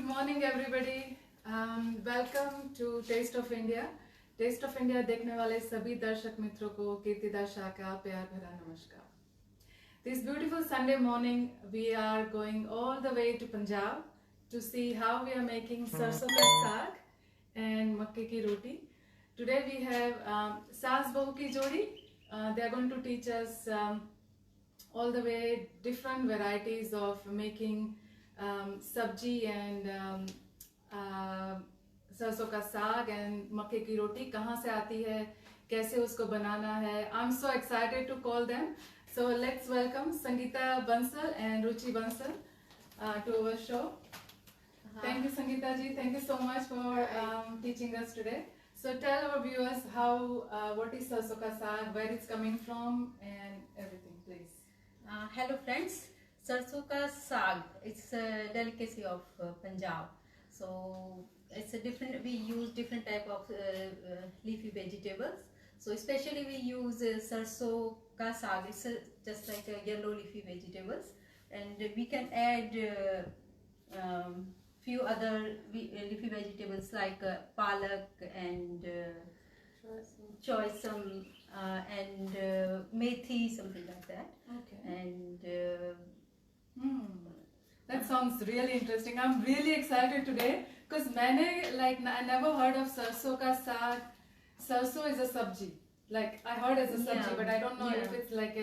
morning everybody. Welcome to Taste of India. Taste of India देखने वाले सभी दर्शक मित्रों को कीर्तिदा शाह का प्यार भरा नमस्कार. This beautiful Sunday morning, we are going all the way to Punjab to see how we are making sarson ka saag and makke ki roti. Today we have saas bahu ki jodi. They are going to teach us all the way different varieties of making sabji and सरसों का साग and मक्के की रोटी कहाँ से आती है, कैसे उसको बनाना है. I'm so excited to call them. So let's welcome Sangeeta Bansal and Ruchi Bansal to our show. Thank you, Sangeeta ji. Thank you so much for teaching us today. So tell our viewers what is sarson ka saag, where it's coming from, and everything, please. Hello friends, sarson ka saag, it's a delicacy of Punjab. So it's a different, we use different type of leafy vegetables. So especially we use sarson ka saag. It's just like a yellow leafy vegetables, and we can add few other leafy vegetables like palak and choisam and methi, something like that. Okay. And that sounds really interesting. I'm really excited today because I never heard of sarson ka saag. Sarson is a sabji. Like I heard as a sabji, but I don't know if it's like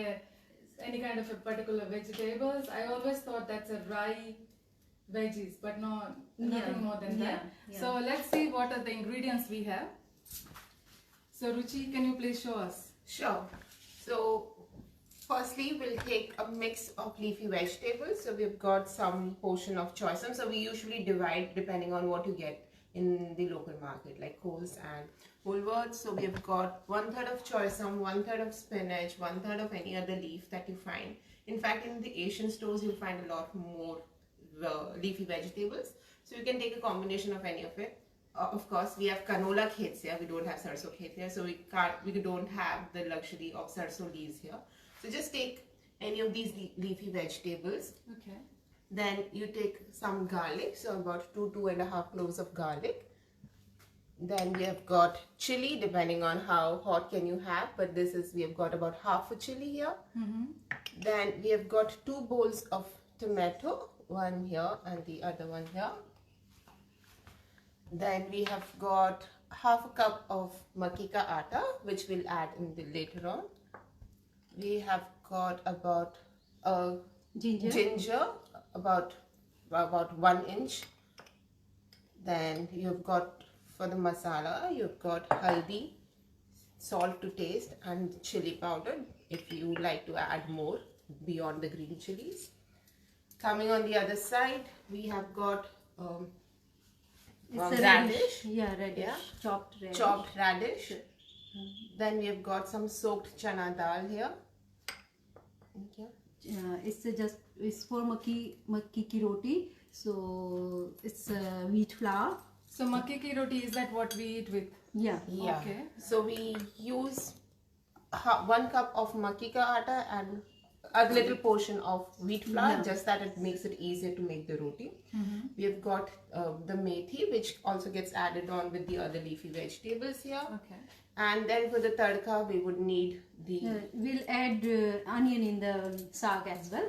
any kind of a particular vegetables. I always thought that's a rye veggies, but nothing more than that. So let's see what are the ingredients we have. So Ruchi, can you please show us? Sure. So firstly, we'll take a mix of leafy vegetables. So we've got some portion of choisam. So we usually divide depending on what you get in the local market, like Coles and Woolworths. So we've got 1/3 of choisam, 1/3 of spinach, 1/3 of any other leaf that you find. In fact, in the Asian stores, you'll find a lot more leafy vegetables. So you can take a combination of any of it. Of course, we have canola khets here. We don't have sarson khet here, so we don't have the luxury of sarson leaves here. So just take any of these leafy vegetables. Okay. Then you take some garlic, so about 2.5 cloves of garlic. Then we have got chili, depending on how hot can you have, but we have got about half a chili here. Then we have got 2 bowls of tomato, one here and the other one here. Then we have got half a cup of makke ka atta, which we'll add later on. We have got about ginger about 1 inch. Then you've got, for the masala, you've got haldi, salt to taste, and chili powder if you like to add more beyond the green chilies. Coming on the other side, we have got radish. Radish. Chopped radish. Then we have got some soaked chana dal here. Okay. It's for makki ki roti. So it's wheat flour. So makke ki roti, is that what we eat with? Yeah. Okay. So we use 1 cup of makke ka atta and a little portion of wheat flour, just that it makes it easier to make the roti. We have got the methi, which also gets added on with the other leafy vegetables here. Okay. And then for the tadka, we would need the... we'll add onion in the saag as well.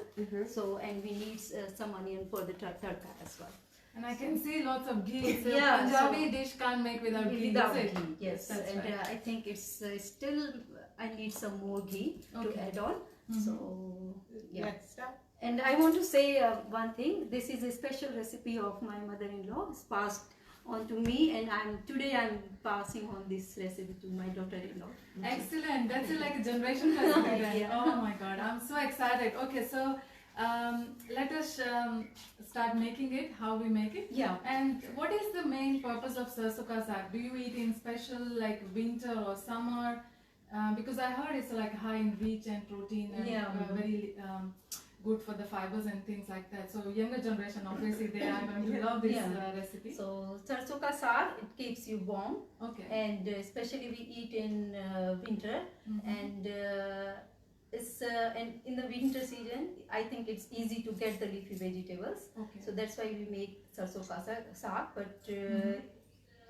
So, and we need some onion for the tadka as well. And I can see lots of ghee. It's a Yeah, Punjabi dish can't make without ghee. Without is it? ghee, yes. That's And right. I think it's still, I need some more ghee to add on. So, yeah. Let's start. And I want to say one thing. This is a special recipe of my mother-in-law. It's passed on to me, and today I'm passing on this recipe to my daughter-in-law. Excellent. That's like a generation recipe then. Yeah. Oh my god, I'm so excited. Okay, so let us start making it, how we make it. Yeah. And what is the main purpose of sarson ka saag? Do you eat in special like winter or summer? Because I heard it's like high in reach and protein and very good for the fibers and things like that. So younger generation, obviously they are going to love this recipe. So sarson ka saag, it keeps you warm. Okay. And especially we eat in winter, and it's and in the winter season, I think it's easy to get the leafy vegetables. Okay. So that's why we make sarson ka saag. But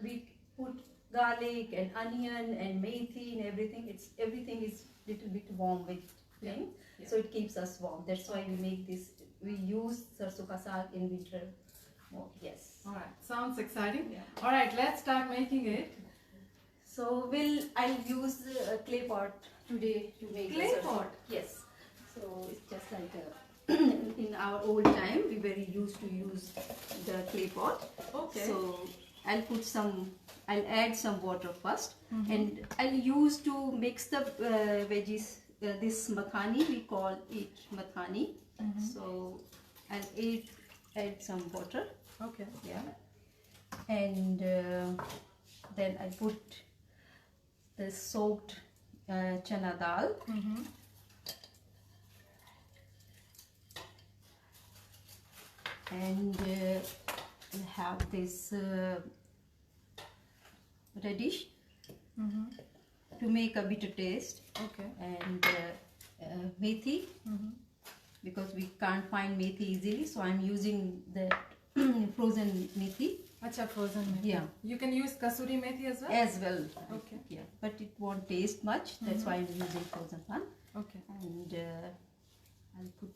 we put garlic and onion and methi and everything. Everything is little bit warm with thing, Yeah. so it keeps us warm. That's why we make this. We use sarson ka saag in winter more. Yes. All right. Sounds exciting. Yeah. All right. Let's start making it. So I'll use a clay pot today to make the Clay sarson. pot? Yes. So it's just like in our old time we very used to use the clay pot. Okay. So I'll add some water 1st, and I'll use to mix the veggies. This makhani, we call it makhani. So I'll add some water. Okay. Yeah. And then I put the soaked chana dal. And I have this radish to make a bitter taste, Okay. and methi, because we can't find methi easily, so I'm using the frozen methi Acha, frozen methi. Yeah. You can use kasuri methi as well? as well. Okay. Yeah, but it won't taste much. That's why I'm using frozen one. Okay. And I'll put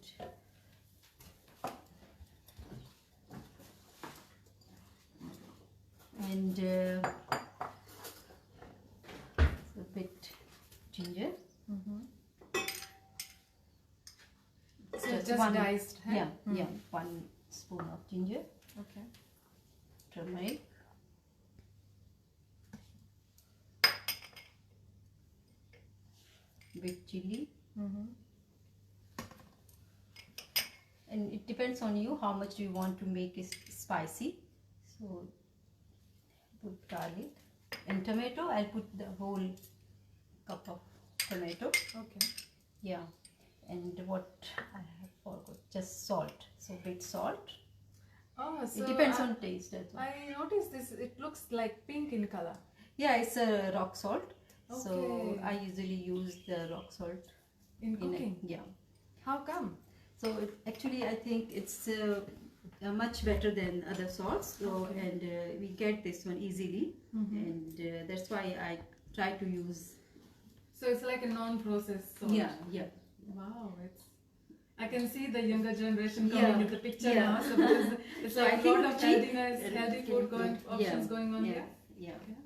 and a bit ginger. So just diced, huh? Yeah, yeah, 1 spoon of ginger, Okay. turmeric, big chili, and it depends on you how much you want to make it spicy. So put garlic and tomato. I'll put the whole cup of tomato. Okay. Yeah, and what I have forgot, just salt. So bit salt. Oh, so It depends on taste as well. I noticed this. It looks like pink in color. Yeah, it's a rock salt. So Okay. I usually use the rock salt In in cooking. it. Yeah. How come? So actually, I think it's much better than other salts. So Okay. and we get this one easily, and that's why I try to use. So it's like a non-processed salt. Yeah, yeah. Wow, I can see the younger generation Yeah. coming in the picture Yeah. now. So because it's So like I a think lot of cheap healthiness, and healthy can- food going yeah, options going on yeah, here. Yeah. Okay.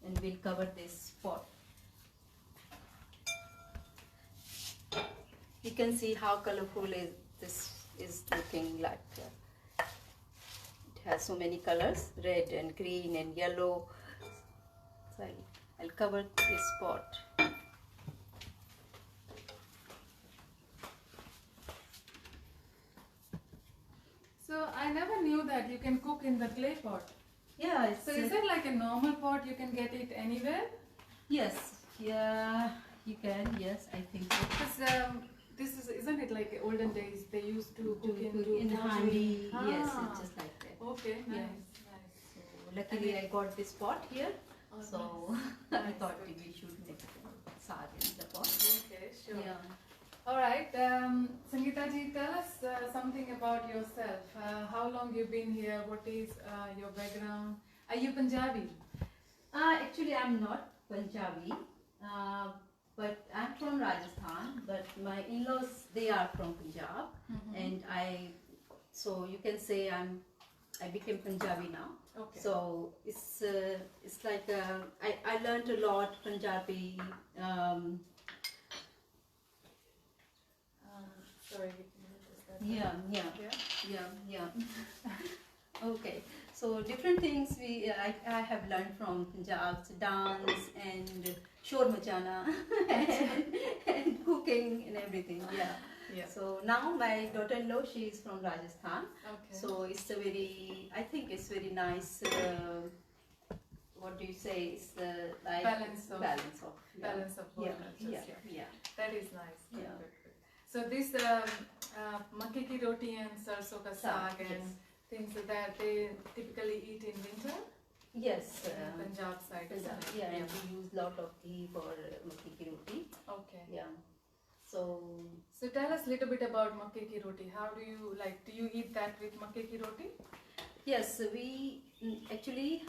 And we'll cover this pot. You can see how colorful this is looking like. It has so many colors, red and green and yellow. So I'll cover this pot. So I never knew that you can cook in the clay pot. Yeah, it's So is it like a normal pot? You can get it anywhere? yes, yeah, you can. Yes, I think so. Because isn't it like olden days they used to cook In into handy, yes, Ah. it's just like that. Okay, nice, Yeah. nice. So luckily I got this pot here, Oh, so nice. I thought we should make saag in the pot. Okay, sure. Yeah. All right, Sangeeta ji, tell us something about yourself. How long you've been here? What is your background? Are you Punjabi? Actually, I'm not Punjabi, but I'm from Rajasthan. But my in-laws, they are from Punjab, and so you can say I became Punjabi now. Okay. So it's like I learned a lot Punjabi. Sorry, we can notice that. Yeah. Yeah? Okay, so different things I have learned from Punjab, dance and shor machana and cooking and everything. Yeah. Yeah. So now my daughter-in-law, she is from Rajasthan. Okay. So it's I think it's very nice. What do you say? It's like Balance of- yeah. balance of both Yeah, cultures, yeah, yeah. That is nice. Yeah. Good, good. So this makke ki roti and sarson ka saag and yes. things like that they typically eat in winter Yes. in Punjab side. isn't it? Yeah, and we use lot of ghee for makke ki roti. Okay. Yeah. So So tell us a little bit about makke ki roti. How do you like? Do you eat that with makke ki roti? yes, we actually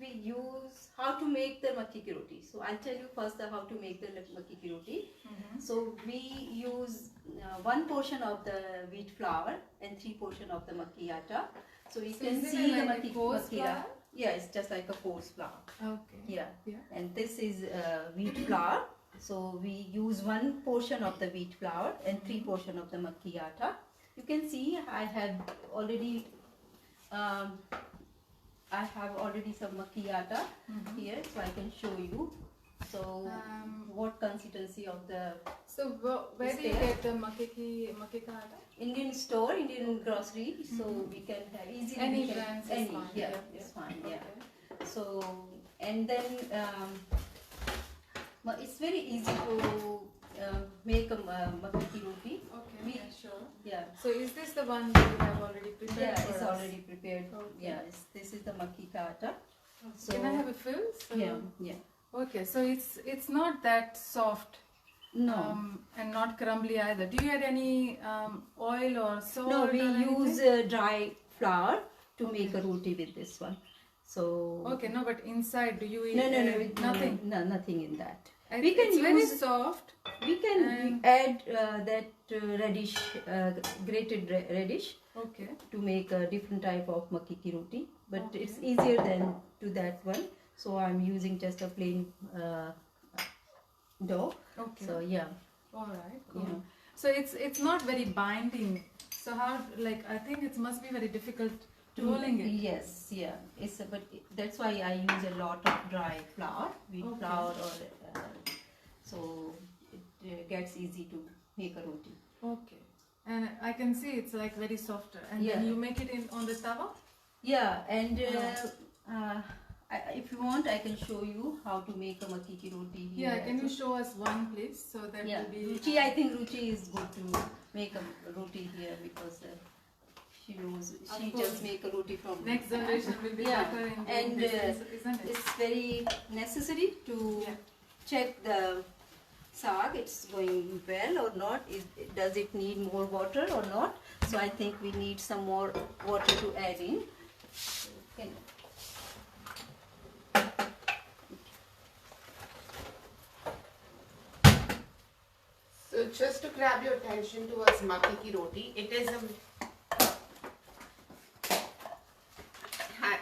we use how to make the makke ki roti. So I'll tell you first how to make the makke ki roti. So we use 1 portion of the wheat flour and 3 portion of the makki atta. So you So can is it see the like a coarse makki flour? Yeah, it's just like a coarse flour. Okay. Yeah. Yeah. And this is wheat flour. So we use 1 portion of the wheat flour and 3 portion of the makki atta. You can see I have already some makki atta here, so I can show you. So what consistency of the So where do you there. get the makke ka atta? Indian store, Indian grocery, so we can have easily Any we can, brands is any, fine. yeah, Yeah, it's yeah. fine, yeah. Okay. So and then it's very easy to make a makke ki roti. Okay. We- Yeah, sure. Yeah, So is this the one that you have already prepared yeah, for it's us? already prepared. Okay. Yeah, this is the makki ka atta. So Can I have a feel? So, yeah. Okay, so it's not that soft. No, And not crumbly either. Do you add any oil or salt? no, we or anything? use dry flour to make a roti with this one. So Okay, no, but inside, do you eat no, nothing? no, nothing in that. And We can it's very use- soft. We can And- add that radish, grated radish, Okay. to make a different type of makki ki roti. But Okay. it's easier than to that one. So I'm using just a plain dough. Okay. So yeah, All right. Cool. Yeah. So it's not very binding. So how like I think it must be very difficult rolling it. Yes, yeah. That's why I use a lot of dry flour, wheat Okay. flour, or so it gets easy to make a roti. Okay. And I can see it's like very softer. And Yeah. then you make it on the tawa. Yeah, and if you want, I can show you how to make a makki ki roti here. Yeah. Can as you well. show us one, please? So that Yeah, will be. Ruchi, I think Ruchi is good to make a roti here because she course. just make a roti from Next generation will be Yeah, better in doing and this, isn't it? it's very necessary to Yeah. check the saag, it's going well or not. Does it need more water or not? So I think we need some more water to add in. Can- So just to grab your attention towards makki ki roti, it is a Hi.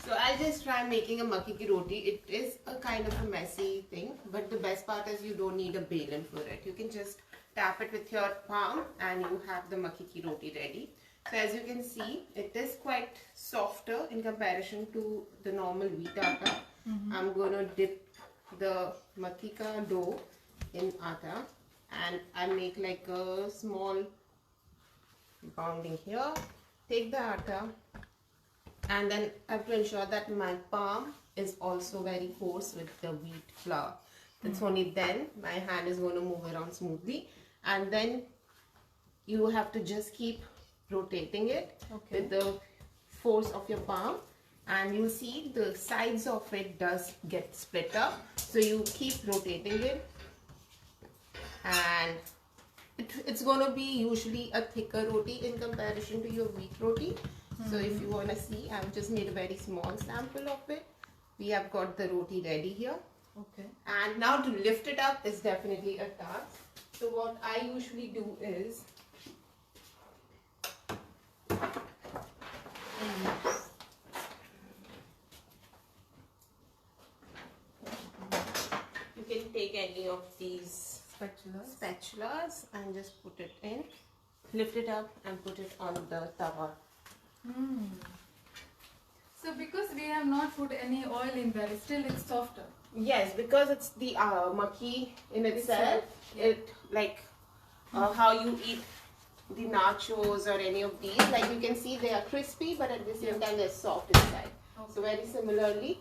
So I'll just try making a makki ki roti. It is a kind of a messy thing, but the best part is you don't need a balan for it. You can just tap it with your palm and you have the makki ki roti ready. So as you can see, it is quite softer in comparison to the normal wheat atta. I'm gonna dip the makki ka dough in atta and I make like a small pounding here. Take the atta and then I have to ensure that my palm is also very coarse with the wheat flour. It's only then my hand is going to move around smoothly, and then you have to just keep rotating it Okay. with the force of your palm, and you see the sides of it does get split up, so you keep rotating it, and it's going to be usually a thicker roti in comparison to your wheat roti. So if you want to see, I've just made a very small sample of it. We have got the roti ready here, Okay. and now to lift it up is definitely a task. So what I usually do is you can take any of these spatulas and just put it in, lift it up and put it on the tawa. So because we have not put any oil in there, still it's softer. Yes, because it's the maki in itself. Yeah. It like how you eat the nachos or any of these. Like you can see, they are crispy, but at the same time they're soft inside. Okay. So very similarly,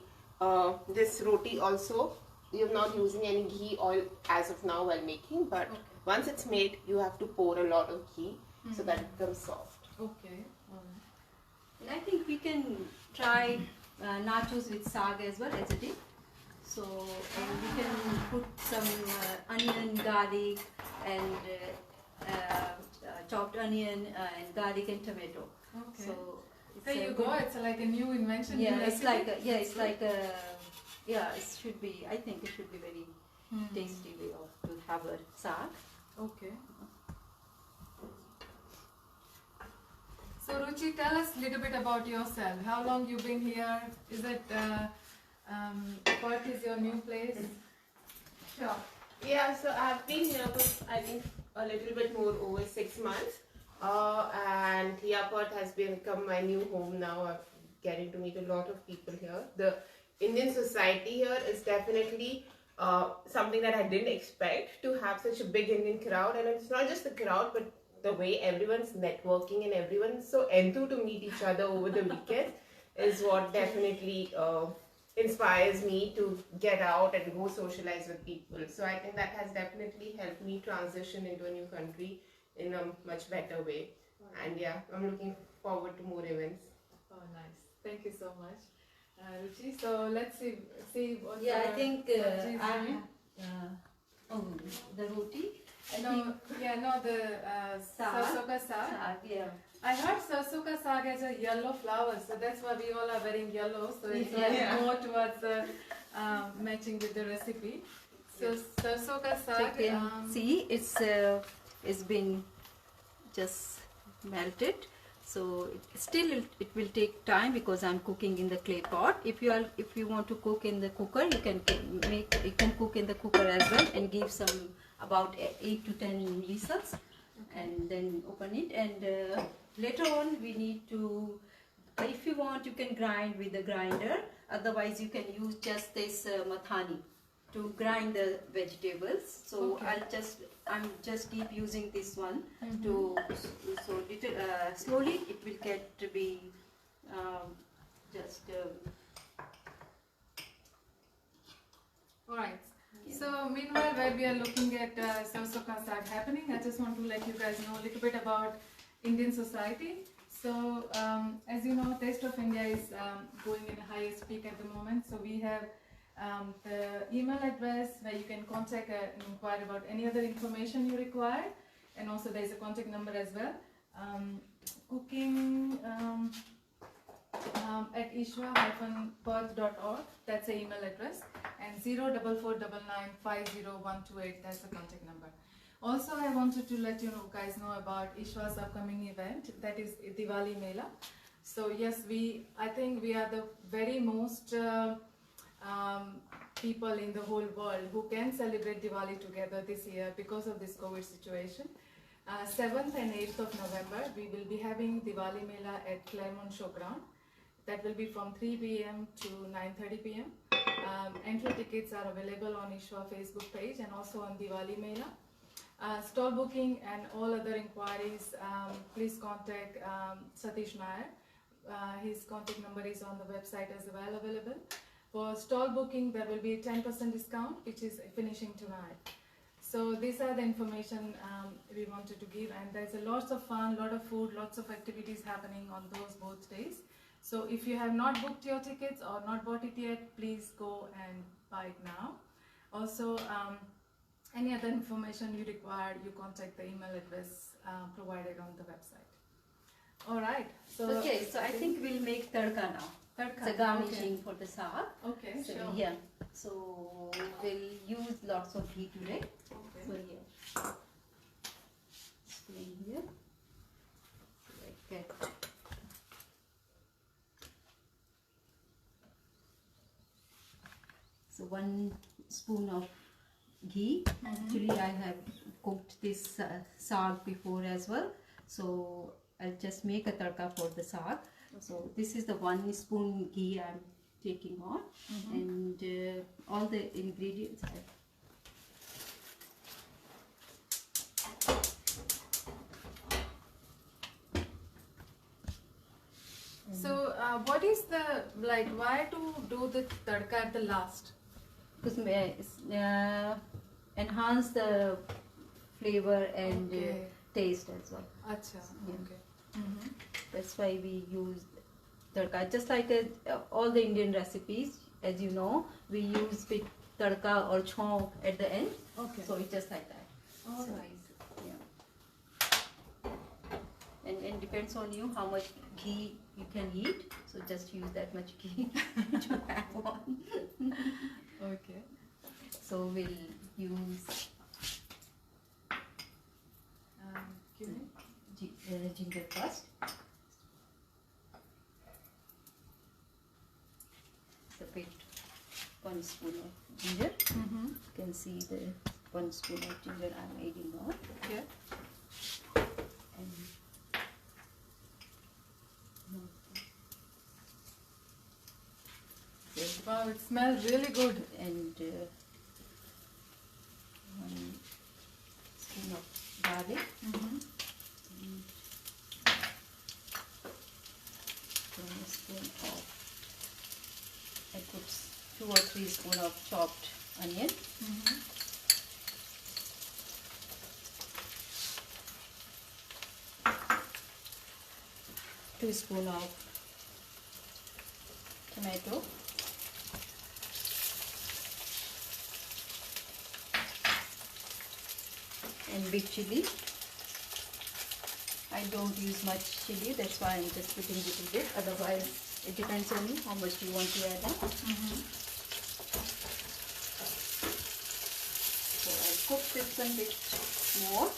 this roti also you're not using any ghee oil as of now while making, but Okay. once it's made, you have to pour a lot of ghee so that it becomes soft. Okay. All right. And I think we can try nachos with saag as well as a dip. So we can put some onion, garlic, and chopped onion and garlic and tomato. Okay. So it's There a you good- go. It's like a new invention. Yeah, new it's recipe. like a, it's like a, it should be. I think it should be very tasty way of to have a saag. Okay. So Ruchi, tell us a little bit about yourself. How long you been here? Is it Perth is your new place? Sure. Yeah, so I've been here for I think a little bit more over 6 months. And yeah, Perth has become my new home now. I'm getting to meet a lot of people here. The Indian society here is definitely something that I didn't expect, to have such a big Indian crowd. And it's not just the crowd, but the way everyone's networking and everyone's so enthused to meet each other over the weekend is what definitely inspires me to get out and go socialize with people. So I think that has definitely helped me transition into a new country in a much better way. And yeah, I'm looking forward to more events. Oh, nice. Thank you so much, Ruchi. So let's see what. Yeah, I think Ruchi is I doing. the roti. I No, think yeah, no, the Saag. sarson ka saag. saag, yeah. I heard sarson ka saag has a yellow flower, so that's why we all are wearing yellow. So it's like Yeah. more towards matching with the recipe. So sarson ka So you saag. can see it's been just melted. So it will take time because I'm cooking in the clay pot. If you want to cook in the cooker, you can cook in the cooker as well and give some about 8 to 10 whistles and then open it. And later on we need to, if you want, you can grind with the grinder. Otherwise you can use just this mathani to grind the vegetables. So Okay. I'm just keep using this one to so little slowly it will get to be just All right. yeah. So meanwhile, while we are looking at sarson ka saag happening, I just want to let you guys know a little bit about Indian society. So as you know, Taste of India is going in highest peak at the moment. So we have the email address where you can contact and inquire about any other information you require, and also there is a contact number as well. Cooking at ishwa-perth.org, that's the email address, and 04499501128, that's the contact number. Also, I wanted to let you guys know about Ishwa's upcoming event, that is Diwali Mela. So yes, I think we are the very most people in the whole world who can celebrate Diwali together this year because of this COVID situation. 7th and 8th of November, we will be having Diwali Mela at Claremont Showground. That will be from 3 p.m. to 9:30 p.m. Entry tickets are available on Ishwa Facebook page and also on Diwali Mela. Stall booking and all other inquiries, please contact Satish Nair. His contact number is on the website as well available. For stall booking, there will be a 10% discount, which is finishing tonight. So these are the information we wanted to give, and there's a lots of fun, lot of food, lots of activities happening on those both days. So if you have not booked your tickets or not bought it yet, please go and buy it now. Also, any other information you require, you contact the email address provided on the website. All right. So Okay, so I think we'll make tadka now. Tadka, The garnishing for the saag. Okay, So sure. yeah, so we'll use lots of ghee today. Okay. So yeah, it's going here. So I get so 1 spoon of ghee. Actually, I have cooked this saag before as well. So I'll just make a tadka for the saag. So this is the 1 spoon ghee I'm taking on, and all the ingredients. So what is the, like, why to do the tadka at the last? उसमें enhance the flavor and Okay. taste as well. Acha. Yeah. Okay. Mm-hmm. That's why we use tadka. Just like all the Indian recipes, as you know, we use bit tadka or chaw at the end. Okay. So it's just like that. All So, right. yeah. And depends on you how much ghee you can eat. So just use that much ghee to have one. Okay. So we'll use Give me. ginger first. So bit 1 spoon of ginger. Mm-hmm. You can see the 1 spoon of ginger I'm adding now. Okay. And Wow, it smells really good. and 1 spoon of garlic. Mm-hmm. And 1 spoon of, I put 2 or 3 spoon of chopped onion. Mm-hmm. 2 spoon of tomato. And big chili. I don't use much chili, that's why I'm just putting a little bit. Otherwise, it depends on you how much you want to add on. Mm-hmm. So I'll cook this one bit more.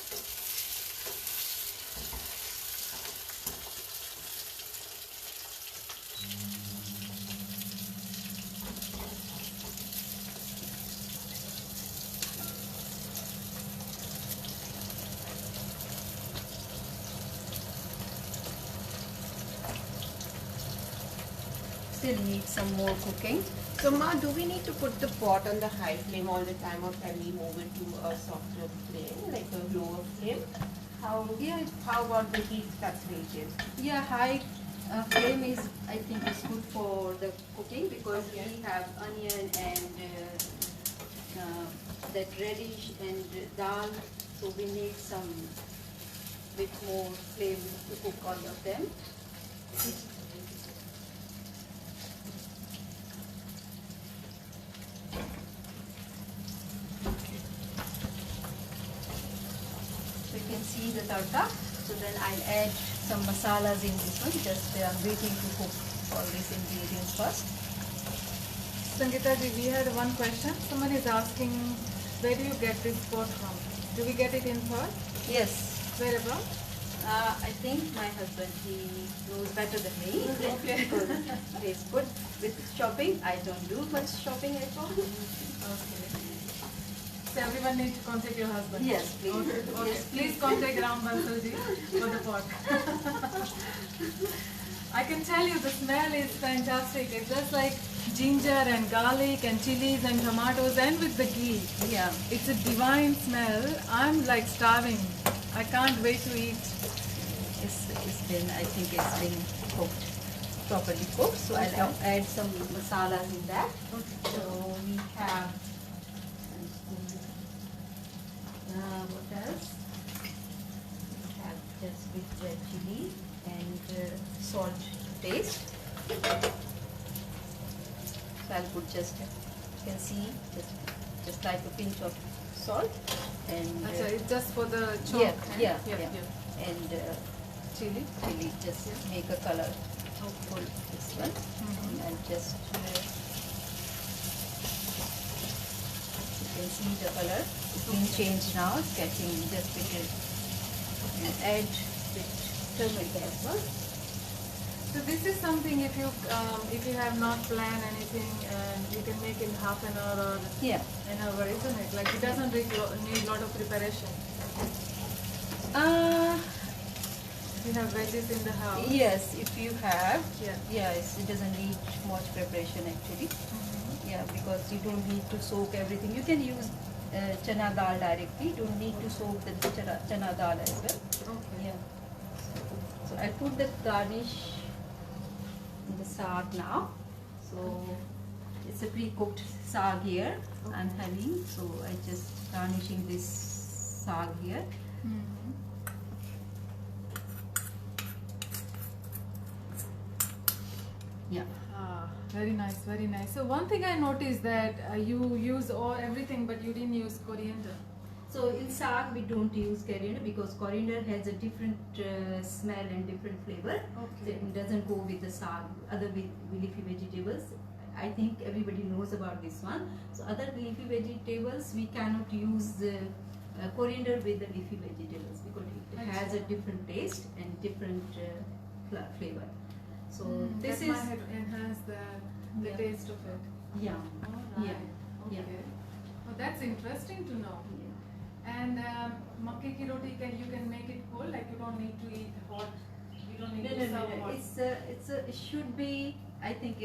Still need some more cooking. So Ma, do we need to put the pot on the high flame all the time, or can we move it to a softer flame, like a lower flame? How about the heat that's rated? Yeah, high flame is, I think, is good for the cooking because Okay. we have onion and that radish and dal, so we need some bit more flame to cook all of them. So you can see the tadka. So then I'll add some masalas in this one. Just I'm waiting to cook all these ingredients first. Sangeeta ji, we had one question. Someone is asking, where do you get this pot from? Do we get it in Perth? Yes. Where about? I think my husband, he knows better than me. Okay. Because he's good with shopping. I don't do much shopping at all. Okay. So everyone needs to contact your husband. Yes, please. Okay. Okay. Yes, Please contact Ram Bansal ji for the pot. I can tell you the smell is fantastic. It's just like ginger and garlic and chilies and tomatoes and with the ghee. Yeah. It's a divine smell. I'm like starving. I can't wait to eat. It's been, I think it's been cooked, properly cooked. So Okay. I'll add some masalas in that. Okay. So we have, what else? We have just with red chili and salt to taste. So I'll put just, you can see, just like a pinch of salt and Acha, it's just for the chalk. yeah, eh? yeah, Yep, yeah. yep. And Chili. chili, just make a color for this one. Mhm. And just you can see the color it's been changed now. It's getting just bit and add bit turmeric as well. So this is something if you have not planned anything and you can make in half an hour or Yeah. an hour, isn't it? Like it doesn't need a lot of preparation. You have veggies in the house. Yes, if you have, Yeah. yes, it doesn't need much preparation actually. Mhm. Yeah, because you don't need to soak everything. You can use chana dal directly. You don't need to soak the chana dal as well. Okay. Yeah. So I put the garnish in the saag now. So it's a pre-cooked saag here. I'm having, so I just garnishing this saag here. Yeah. Ah, very nice, very nice. So one thing I noticed that you use everything, but you didn't use coriander. So in saag we don't use coriander because coriander has a different smell and different flavor. So it doesn't go with the saag. Other leafy vegetables, I think everybody knows about this one. So other leafy vegetables we cannot use coriander with the leafy vegetables because it has a different taste and different flavor. So this that is might enhance the Yeah. taste of it. yeah. All right. Yeah. Okay. Well, that's interesting to know. Yeah. And makke ki roti, you can make it cold, like you don't need to eat hot. You don't need No, to no, no, serve no. hot. It should be. I think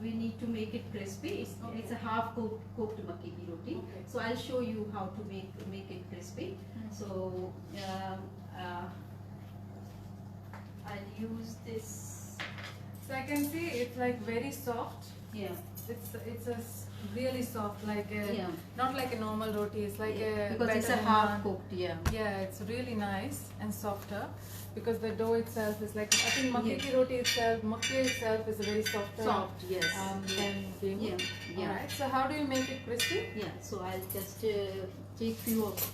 we need to make it crispy. It's a half cooked makki ki roti. Okay. So I'll show you how to make it crispy. So I'll use this. So I can see it's like very soft. Yeah. It's really soft, like Yeah. not like a normal roti. It's like Yeah, a because it's a better than half naan. cooked. Yeah. Yeah, it's really nice and softer because the dough itself is like, I think makke ki roti itself, makke itself is a very softer Soft. Yes. than gehu. Yeah. Yeah. Alright, so how do you make it crispy? Yeah. So I'll just take few of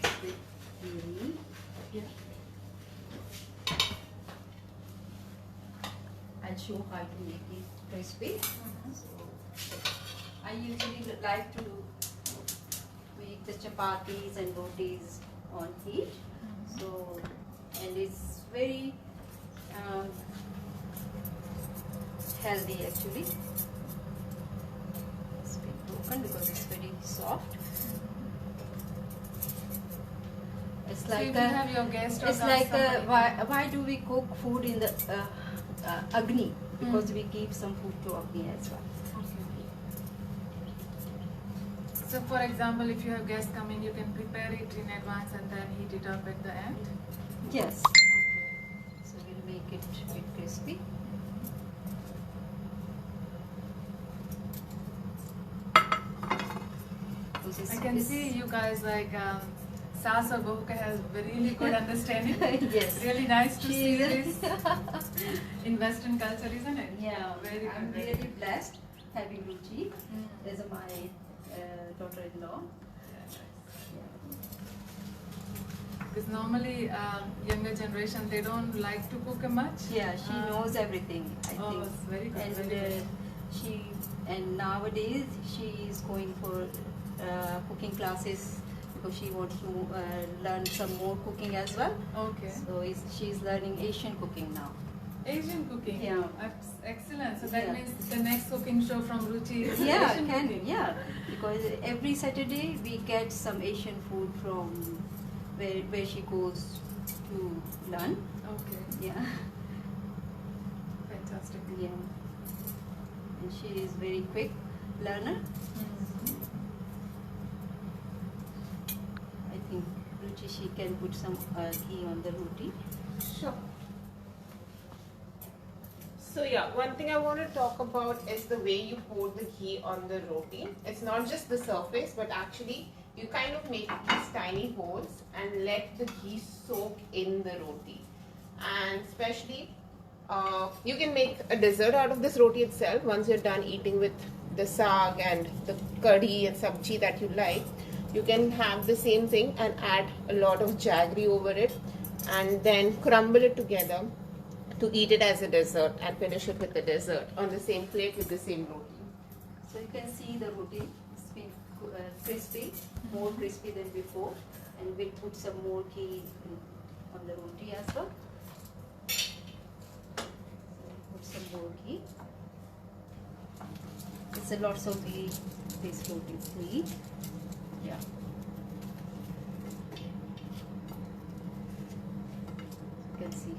the ghee. Yeah. I'll show how to make it crispy. So I usually like to make the chapatis and rotis on heat. So and it's very healthy actually. It's been broken because it's very soft. It's So like if you have your guest or it's like somebody- why do we cook food in the agni? Because we give some food to agni as well. So for example, if you have guests coming, you can prepare it in advance and then heat it up at the end. Yes. Okay. So we'll make it a bit crispy. I can see you guys like Saas or Bahu has really good understanding. Yes. Really nice to see She's- this in Western culture, isn't it? Yeah, Very I'm good, very really blessed having Ruchi as my daughter-in-law. Because normally younger generation, they don't like to cook much. Yeah, she knows everything. I Oh, think. it's very good. And very good. and nowadays she is going for cooking classes because she wants to learn some more cooking as well. Okay. So she's learning Asian cooking now. Asian cooking. Yeah. Excellent. So that Yeah. means the next cooking show from Ruchi is Yeah, Asian cooking. because every Saturday we get some Asian food from where she goes to learn. Okay. Yeah, Fantastic. yeah, and she is very quick learner. I think Ruchi, she can put some ghee on the roti. Sure. So yeah, one thing I want to talk about is the way you pour the ghee on the roti. It's not just the surface, but actually you kind of make these tiny holes and let the ghee soak in the roti. And especially, you can make a dessert out of this roti itself once you're done eating with the saag and the curry and sabji that you like. You can have the same thing and add a lot of jaggery over it and then crumble it together to eat it as a dessert and finish it with the dessert on the same plate with the same roti. So you can see the roti is being crispy, more crispy than before, and we'll put some more ghee on the roti as well. So put some more ghee. It's a lot of ghee. This roti ghee. Yeah. You can see.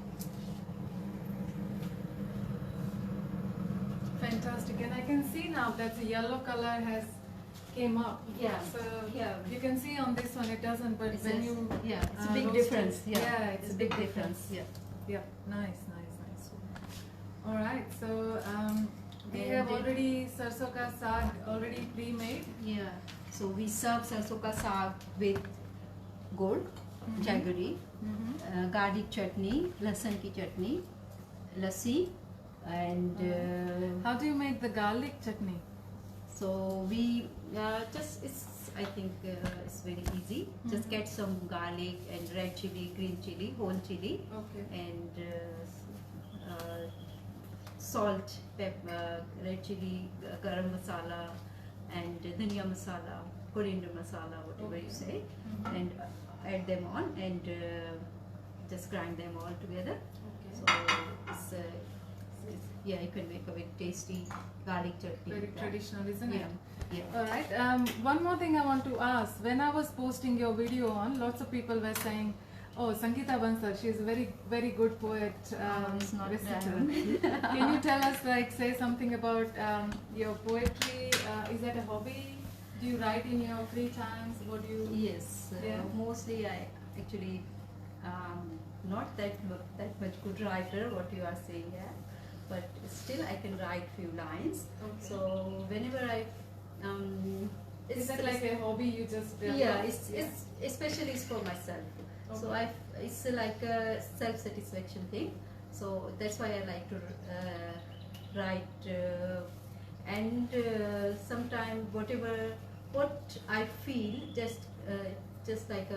Fantastic. And I can see now that the yellow color has came up. Yeah. So Yeah. you can see on this one it doesn't, but It's when a- you yeah, it's a big roast it- difference. Yeah, it's a big difference. Yeah. Yeah, nice. All right, so we And have then- already sarson ka saag already pre-made. Yeah. So we serve sarson ka saag with gold, jaggery, garlic chutney, lasan ki chutney, lassi, and How do you make the garlic chutney? so we I think it's very easy. Just get some garlic and red chili, green chili, whole chili, Okay. and salt, pepper, red chili, garam masala, and dhania masala, coriander masala, whatever you say, and add them on and just grind them all together. Okay. So yeah, you can make a very tasty garlic chutney. Very with that. traditional, isn't Yeah, it? yeah. All right. One more thing I want to ask. When I was posting your video on, lots of people were saying, "Oh, Sangeeta Bansal, she is a very, very good poet, It's not reciter." that. Can you tell us, like, say something about your poetry? Is that a hobby? Do you write in your free times? What do you? Yes, Yeah. mostly I actually not that much good writer. What you are saying, yeah, but still I can write few lines. Okay. So whenever I Is that like a hobby you just? yeah, it's especially it's for myself. So Okay. it's like a self satisfaction thing. So that's why I like to write, and sometimes what I feel just like a.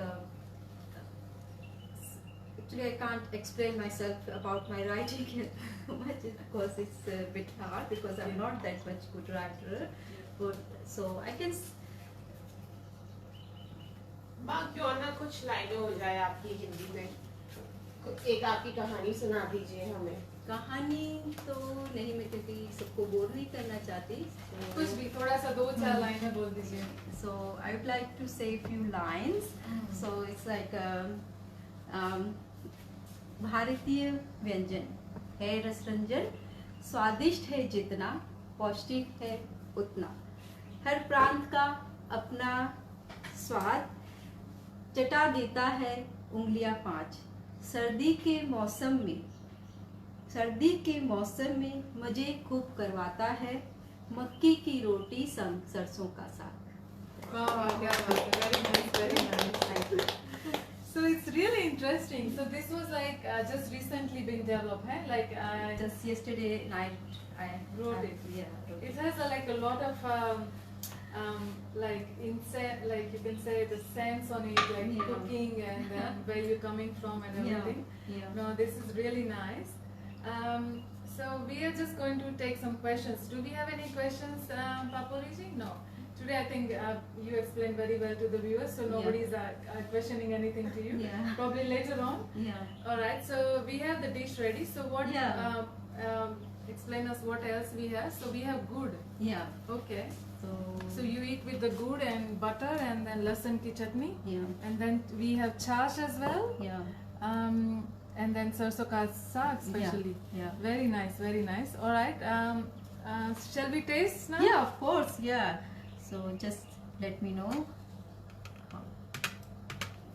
Actually, I can't explain myself about my writing much because it's a bit hard because I'm not that much good writer. But so I can. माँ क्यों ना कुछ लाइनें हो जाए आपकी हिंदी में, एक आपकी कहानी सुना दीजिए हमें। कहानी तो नहीं, मैं क्योंकि सबको बोर नहीं करना चाहती. कुछ भी थोड़ा सा 2-4 लाइनें बोल दीजिए. So I would like to say a few lines. So it's like भारतीय व्यंजन है रसरंजन, स्वादिष्ट है जितना, पौष्टिक है उतना. हर प्रांत का अपना स्वाद, चटा देता है उंगलियां 5. सर्दी के मौसम में मजे खूब करवाता है, मक्की की रोटी संग सरसों का साग. Wow, क्या बात है. Very nice, very nice. So it's really interesting. So this was like just recently been developed, huh? Like Just yesterday night I Wrote it. Yeah, wrote it has like a lot of like like you can say the sense on it, like Yeah. cooking and where you're coming from and Yeah, everything. yeah. No, this is really nice. So we are just going to take some questions. Do we have any questions, Papuriji? No. Today I think you explained very well to the viewers, so nobody is questioning anything to you. Yeah. Probably later on. Yeah. All right. So we have the dish ready. So what? Yeah. Explain us what else we have. So we have good. Yeah. Okay. So So you eat with the good and butter and then lasan ki chutney. yeah. And then we have chash as well. Yeah. And then sarson ka saag especially. Yeah. Very nice, very nice. All right. Shall we taste now? Yeah, of course. Yeah. So just let me know.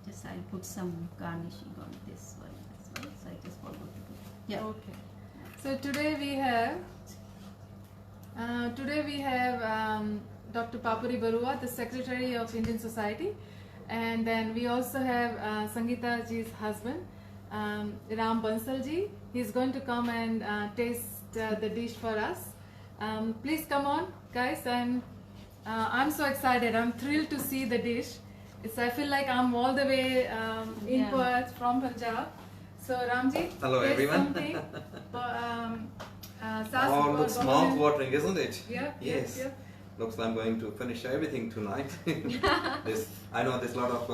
Just I'll put some garnishing on this one as well. So I just forgot to put. Yeah. Okay. So today we have Dr. Papuri Barua, the Secretary of Indian Society, and then we also have Sangeeta ji's husband, Ram Bansal ji. He's going to come and taste the dish for us. Please come on, guys, and I'm so excited. I'm thrilled to see the dish. I feel like I'm all the way in Yeah. Perth from Punjab. So Ramji, Hello, taste everyone. something. Oh, looks mouth-watering, isn't it? Yep, Yes. yep. Looks like I'm going to finish everything tonight. I know there's a lot of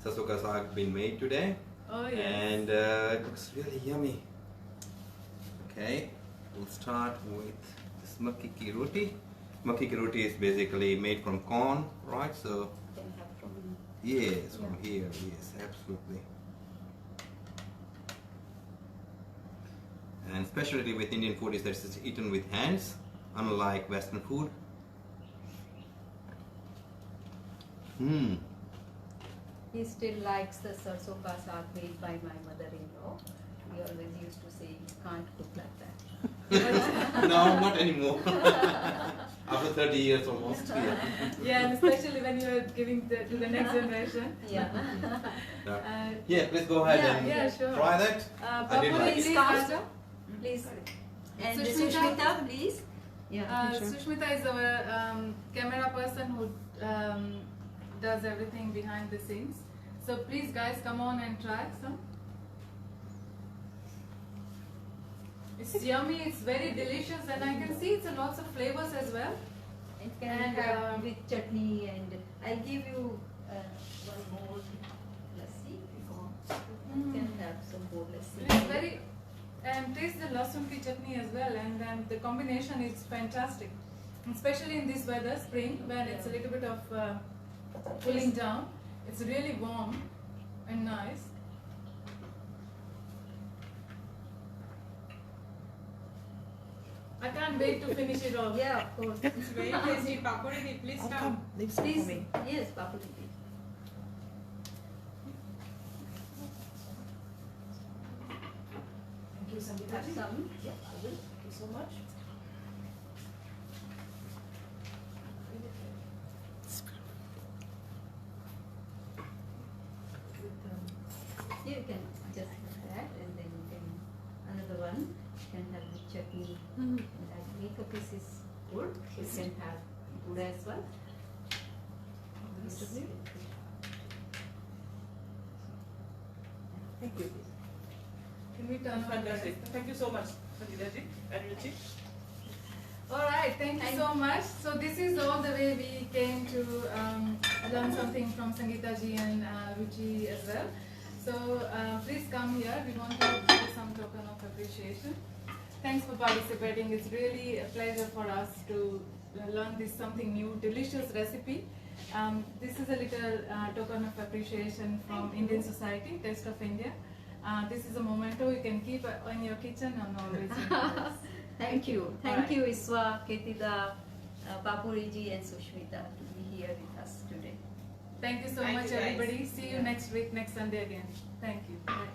sarson ka saag being made today, Oh yes. and it looks really yummy. Okay, we'll start with this makki ki roti. Makki ki roti is basically made from corn, right? So Can have from. yes, from here, yes, absolutely. And specialty with Indian food is that it's eaten with hands, unlike Western food. He still likes the sarson ka saag made by my mother-in-law. We always used to say, you can't cook like that. No, not anymore. After 30 years almost. Yeah. Yeah, and especially when you're giving to the next generation. Yeah. Yeah, please go ahead Yeah, and yeah, sure. try that. I did Papuri, like please, it. Raja. Please. And Sushmita? Sushmita, please. Yeah. Sushmita is our camera person who does everything behind the scenes. So please guys come on and try some. It's yummy, it's very delicious, and I can see it's a lots of flavors as well. It can And, have with chutney, and I'll give you one more lassi if you want. You can have some more lassi. It's very, and taste the lasun ki chutney as well, and then the combination is fantastic, especially in this weather, spring, when it's a little bit of cooling down. It's really warm and nice. I can't wait to finish it all. Yeah, of course. It's very tasty. Papuri, please come. Leave some Please. for me. Yes, papuri. Thank you, Sangeeta. Have some. Yeah, I will. Thank you so much. Yeah, you can just have that, and then you can another one. You can have the chutney. And that makeup piece is good. You can have good as well. Chutney? Thank you. Can we turn on? Fantastic. Thank you so much, Sangeeta ji and Ruchi. Alright, thank you so much. So this is all the way we came to learn something from Sangeeta ji and Ruchi as well. So please come here. We want to give you some token of appreciation. Thanks for participating. It's really a pleasure for us to learn this something new, delicious recipe. This is a little token of appreciation from Indian Society, Taste of India. This is a memento you can keep in your kitchen and always remember this. Thank you. Thank Alright. you, Iswa, Ketida, Papuriji, and Sushmita to be here with us today. Thank you so Thank much, you, guys. everybody. See you Yeah. next week, next Sunday again. Thank you. Bye.